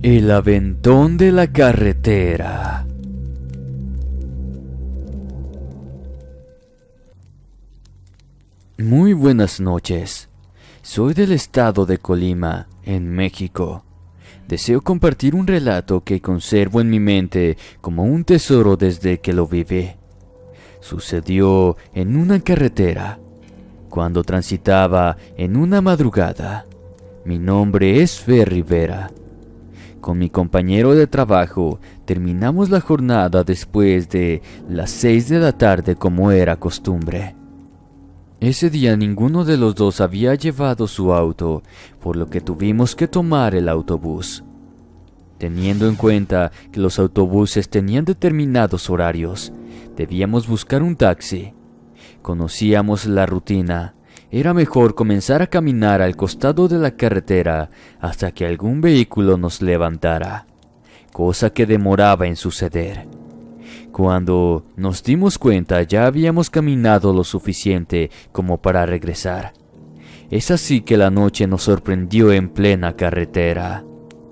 El aventón de la carretera. Muy buenas noches. Soy del estado de Colima, en México. Deseo compartir un relato que conservo en mi mente como un tesoro desde que lo viví. Sucedió en una carretera, cuando transitaba en una madrugada. Mi nombre es Fer Rivera. Con mi compañero de trabajo terminamos la jornada después de las 6 de la tarde como era costumbre. Ese día ninguno de los dos había llevado su auto, por lo que tuvimos que tomar el autobús. Teniendo en cuenta que los autobuses tenían determinados horarios, debíamos buscar un taxi. Conocíamos la rutina. Era mejor comenzar a caminar al costado de la carretera hasta que algún vehículo nos levantara, cosa que demoraba en suceder. Cuando nos dimos cuenta ya habíamos caminado lo suficiente como para regresar. Es así que la noche nos sorprendió en plena carretera.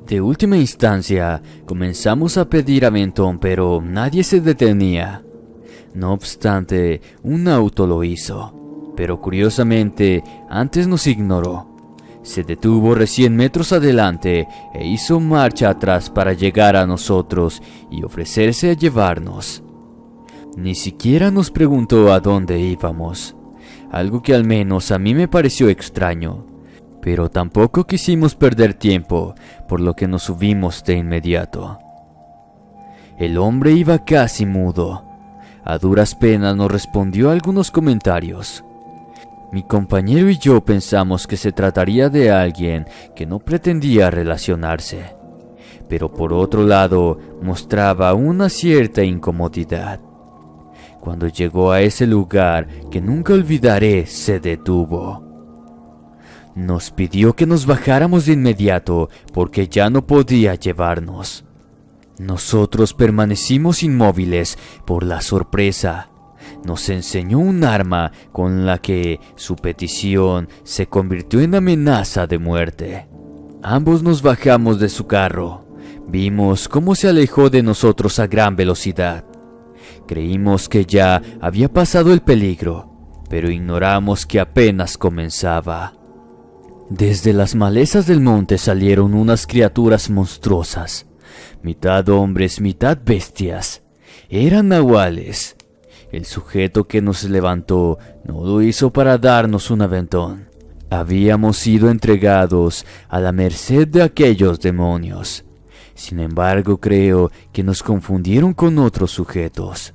De última instancia, comenzamos a pedir aventón, pero nadie se detenía. No obstante, un auto lo hizo. Pero curiosamente, antes nos ignoró. Se detuvo recién metros adelante e hizo marcha atrás para llegar a nosotros y ofrecerse a llevarnos. Ni siquiera nos preguntó a dónde íbamos, algo que al menos a mí me pareció extraño. Pero tampoco quisimos perder tiempo, por lo que nos subimos de inmediato. El hombre iba casi mudo. A duras penas nos respondió algunos comentarios. Mi compañero y yo pensamos que se trataría de alguien que no pretendía relacionarse, pero por otro lado mostraba una cierta incomodidad. Cuando llegó a ese lugar que nunca olvidaré, se detuvo. Nos pidió que nos bajáramos de inmediato porque ya no podía llevarnos. Nosotros permanecimos inmóviles por la sorpresa. Nos enseñó un arma con la que su petición se convirtió en amenaza de muerte. Ambos nos bajamos de su carro. Vimos cómo se alejó de nosotros a gran velocidad. Creímos que ya había pasado el peligro, pero ignoramos que apenas comenzaba. Desde las malezas del monte salieron unas criaturas monstruosas, mitad hombres, mitad bestias. Eran nahuales. El sujeto que nos levantó no lo hizo para darnos un aventón. Habíamos sido entregados a la merced de aquellos demonios. Sin embargo, creo que nos confundieron con otros sujetos,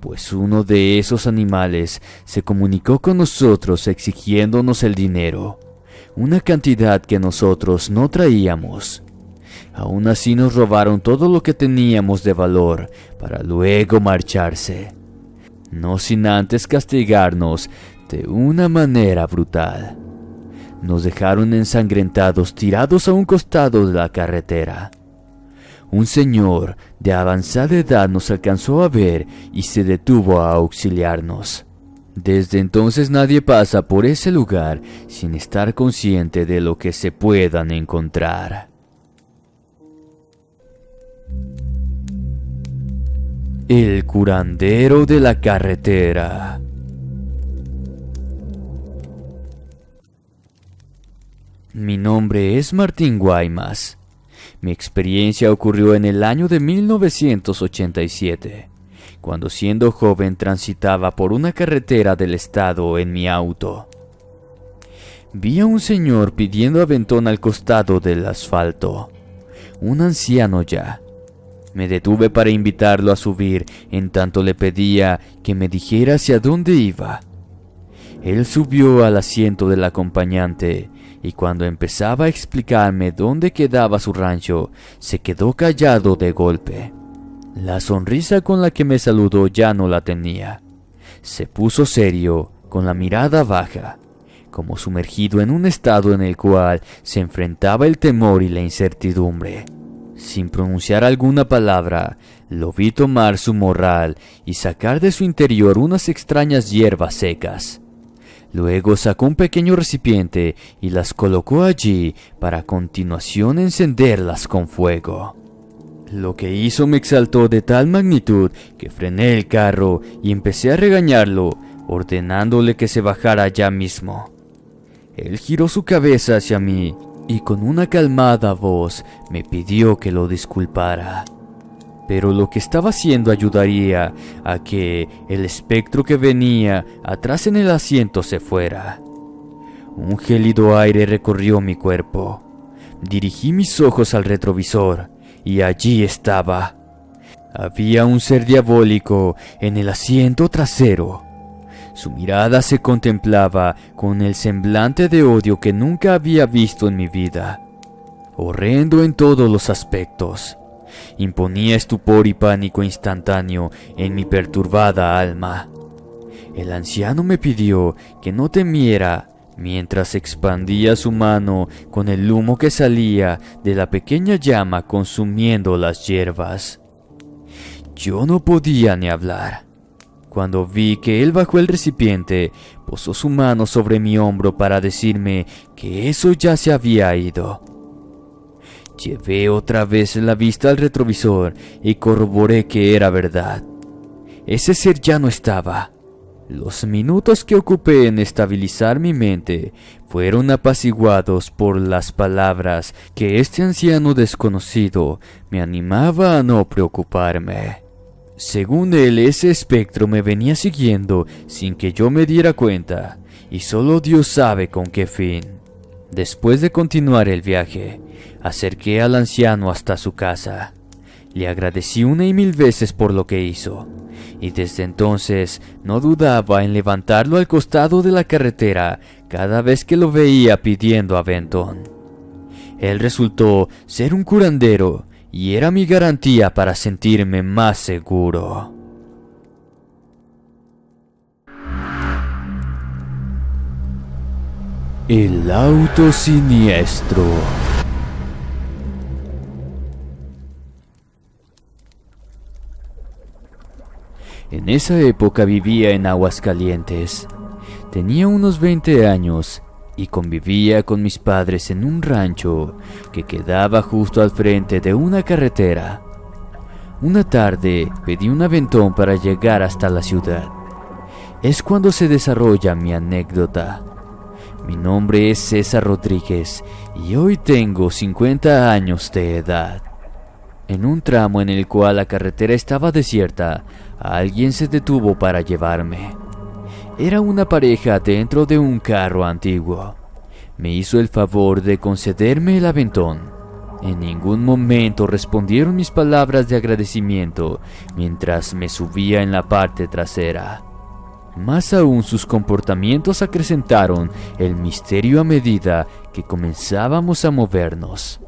pues uno de esos animales se comunicó con nosotros exigiéndonos el dinero, una cantidad que nosotros no traíamos. Aún así nos robaron todo lo que teníamos de valor para luego marcharse, no sin antes castigarnos de una manera brutal. Nos dejaron ensangrentados tirados a un costado de la carretera. Un señor de avanzada edad nos alcanzó a ver y se detuvo a auxiliarnos. Desde entonces nadie pasa por ese lugar sin estar consciente de lo que se puedan encontrar. El curandero de la carretera. Mi nombre es Martín Guaymas. Mi experiencia ocurrió en el año de 1987, cuando siendo joven transitaba por una carretera del estado en mi auto. Vi a un señor pidiendo aventón al costado del asfalto, un anciano ya. Me detuve para invitarlo a subir, en tanto le pedía que me dijera hacia dónde iba. Él subió al asiento del acompañante y cuando empezaba a explicarme dónde quedaba su rancho, se quedó callado de golpe. La sonrisa con la que me saludó ya no la tenía. Se puso serio, con la mirada baja, como sumergido en un estado en el cual se enfrentaba el temor y la incertidumbre. Sin pronunciar alguna palabra, lo vi tomar su morral y sacar de su interior unas extrañas hierbas secas. Luego sacó un pequeño recipiente y las colocó allí para a continuación encenderlas con fuego. Lo que hizo me exaltó de tal magnitud que frené el carro y empecé a regañarlo, ordenándole que se bajara ya mismo. Él giró su cabeza hacia mí y con una calmada voz me pidió que lo disculpara. Pero lo que estaba haciendo ayudaría a que el espectro que venía atrás en el asiento se fuera. Un gélido aire recorrió mi cuerpo. Dirigí mis ojos al retrovisor y allí estaba. Había un ser diabólico en el asiento trasero. Su mirada se contemplaba con el semblante de odio que nunca había visto en mi vida. Horrendo en todos los aspectos. Imponía estupor y pánico instantáneo en mi perturbada alma. El anciano me pidió que no temiera mientras expandía su mano con el humo que salía de la pequeña llama consumiendo las hierbas. Yo no podía ni hablar. Cuando vi que él bajó el recipiente, posó su mano sobre mi hombro para decirme que eso ya se había ido. Llevé otra vez la vista al retrovisor y corroboré que era verdad. Ese ser ya no estaba. Los minutos que ocupé en estabilizar mi mente fueron apaciguados por las palabras que este anciano desconocido me animaba a no preocuparme. Según él, ese espectro me venía siguiendo sin que yo me diera cuenta, y solo Dios sabe con qué fin. Después de continuar el viaje, acerqué al anciano hasta su casa. Le agradecí una y mil veces por lo que hizo, y desde entonces no dudaba en levantarlo al costado de la carretera cada vez que lo veía pidiendo aventón. Él resultó ser un curandero y era mi garantía para sentirme más seguro. El auto siniestro. En esa época vivía en Aguascalientes. Tenía unos 20 años y convivía con mis padres en un rancho que quedaba justo al frente de una carretera. Una tarde pedí un aventón para llegar hasta la ciudad. Es cuando se desarrolla mi anécdota. Mi nombre es César Rodríguez y hoy tengo 50 años de edad. En un tramo en el cual la carretera estaba desierta, alguien se detuvo para llevarme. Era una pareja dentro de un carro antiguo. Me hizo el favor de concederme el aventón. En ningún momento respondieron mis palabras de agradecimiento mientras me subía en la parte trasera. Más aún, sus comportamientos acrecentaron el misterio a medida que comenzábamos a movernos.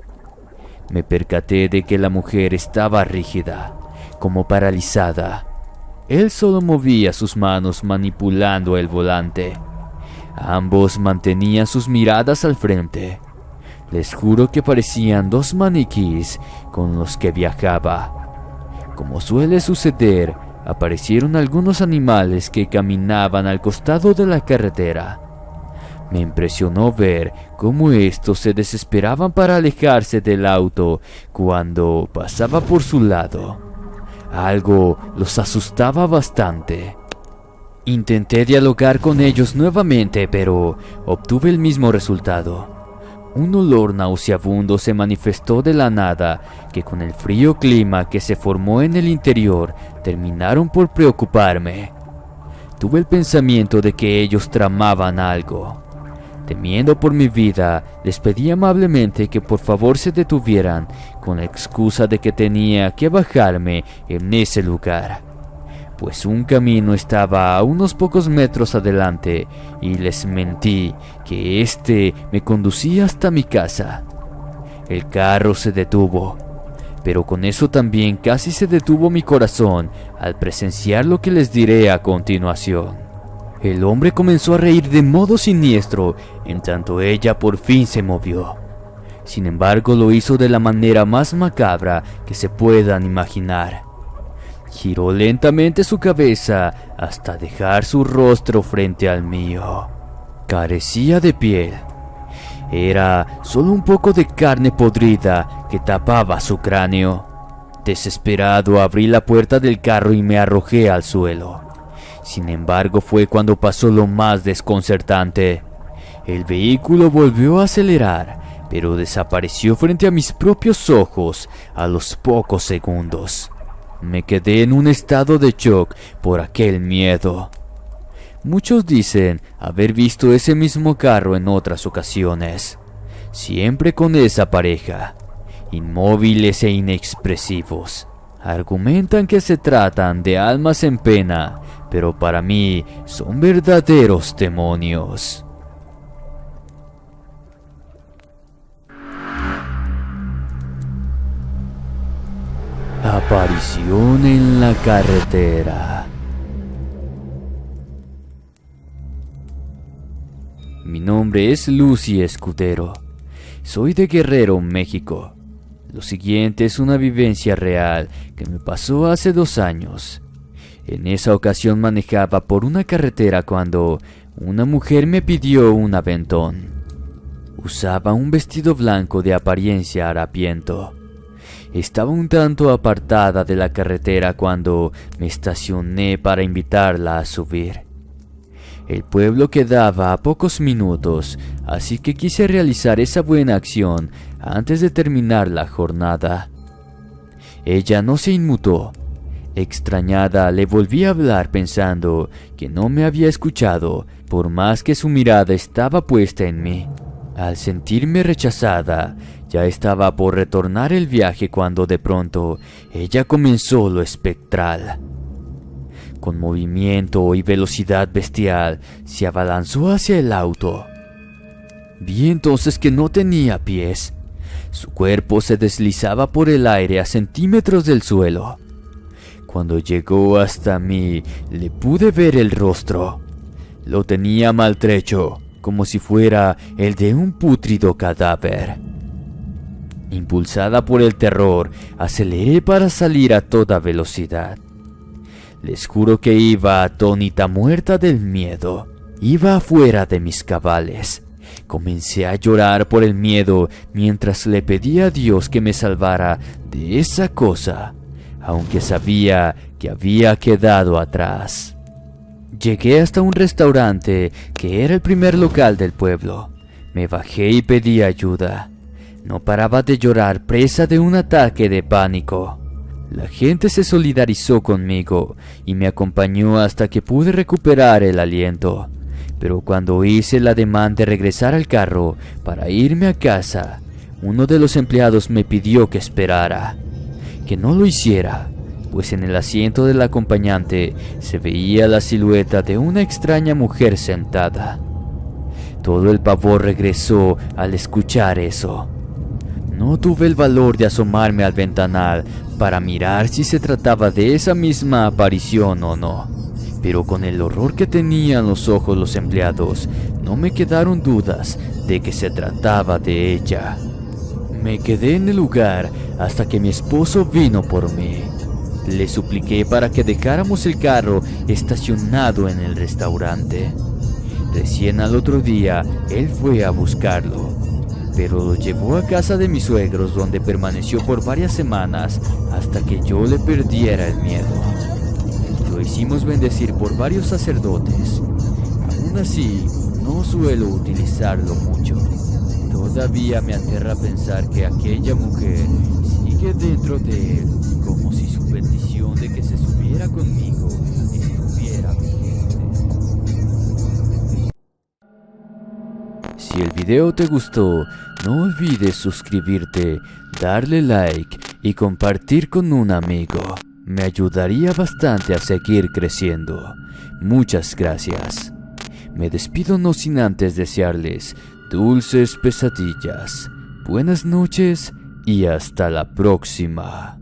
Me percaté de que la mujer estaba rígida, como paralizada. Él solo movía sus manos manipulando el volante. Ambos mantenían sus miradas al frente. Les juro que parecían dos maniquís con los que viajaba. Como suele suceder, aparecieron algunos animales que caminaban al costado de la carretera. Me impresionó ver cómo estos se desesperaban para alejarse del auto cuando pasaba por su lado. Algo los asustaba bastante. Intenté dialogar con ellos nuevamente, pero obtuve el mismo resultado. Un olor nauseabundo se manifestó de la nada, que con el frío clima que se formó en el interior, terminaron por preocuparme. Tuve el pensamiento de que ellos tramaban algo. Temiendo por mi vida, les pedí amablemente que por favor se detuvieran, con la excusa de que tenía que bajarme en ese lugar, pues un camino estaba a unos pocos metros adelante, y les mentí que este me conducía hasta mi casa. El carro se detuvo, pero con eso también casi se detuvo mi corazón al presenciar lo que les diré a continuación. El hombre comenzó a reír de modo siniestro, en tanto ella por fin se movió. Sin embargo, lo hizo de la manera más macabra que se puedan imaginar. Giró lentamente su cabeza hasta dejar su rostro frente al mío. Carecía de piel. Era solo un poco de carne podrida que tapaba su cráneo. Desesperado abrí la puerta del carro y me arrojé al suelo. Sin embargo, fue cuando pasó lo más desconcertante. El vehículo volvió a acelerar, pero desapareció frente a mis propios ojos a los pocos segundos. Me quedé en un estado de shock por aquel miedo. Muchos dicen haber visto ese mismo carro en otras ocasiones, siempre con esa pareja, inmóviles e inexpresivos. Argumentan que se tratan de almas en pena, pero para mí son verdaderos demonios. Aparición en la carretera. Mi nombre es Lucy Escudero. Soy de Guerrero, México. Lo siguiente es una vivencia real que me pasó hace 2 años. En esa ocasión manejaba por una carretera cuando una mujer me pidió un aventón. Usaba un vestido blanco de apariencia harapiento. Estaba un tanto apartada de la carretera cuando me estacioné para invitarla a subir. El pueblo quedaba a pocos minutos, así que quise realizar esa buena acción antes de terminar la jornada. Ella no se inmutó. Extrañada, le volví a hablar pensando que no me había escuchado, por más que su mirada estaba puesta en mí. Al sentirme rechazada, ya estaba por retornar el viaje cuando de pronto ella comenzó lo espectral. Con movimiento y velocidad bestial, se abalanzó hacia el auto. Vi entonces que no tenía pies. Su cuerpo se deslizaba por el aire a centímetros del suelo. Cuando llegó hasta mí, le pude ver el rostro. Lo tenía maltrecho, como si fuera el de un pútrido cadáver. Impulsada por el terror, aceleré para salir a toda velocidad. Les juro que iba atónita, muerta del miedo. Iba afuera de mis cabales. Comencé a llorar por el miedo mientras le pedía a Dios que me salvara de esa cosa, aunque sabía que había quedado atrás. Llegué hasta un restaurante que era el primer local del pueblo. Me bajé y pedí ayuda. No paraba de llorar, presa de un ataque de pánico. La gente se solidarizó conmigo y me acompañó hasta que pude recuperar el aliento. Pero cuando hice el ademán de regresar al carro para irme a casa, uno de los empleados me pidió que esperara, que no lo hiciera, pues en el asiento del acompañante se veía la silueta de una extraña mujer sentada. Todo el pavor regresó al escuchar eso. No tuve el valor de asomarme al ventanal para mirar si se trataba de esa misma aparición o no, pero con el horror que tenían los ojos los empleados, no me quedaron dudas de que se trataba de ella. Me quedé en el lugar hasta que mi esposo vino por mí. Le supliqué para que dejáramos el carro estacionado en el restaurante. Recién al otro día, él fue a buscarlo, pero lo llevó a casa de mis suegros, donde permaneció por varias semanas hasta que yo le perdiera el miedo. Lo hicimos bendecir por varios sacerdotes. Aún así, no suelo utilizarlo mucho. Todavía me aterra pensar que aquella mujer sigue dentro de él, como si su petición de que se subiera conmigo estuviera vigente. Si el video te gustó, no olvides suscribirte, darle like y compartir con un amigo. Me ayudaría bastante a seguir creciendo. Muchas gracias. Me despido no sin antes desearles dulces pesadillas, buenas noches y hasta la próxima.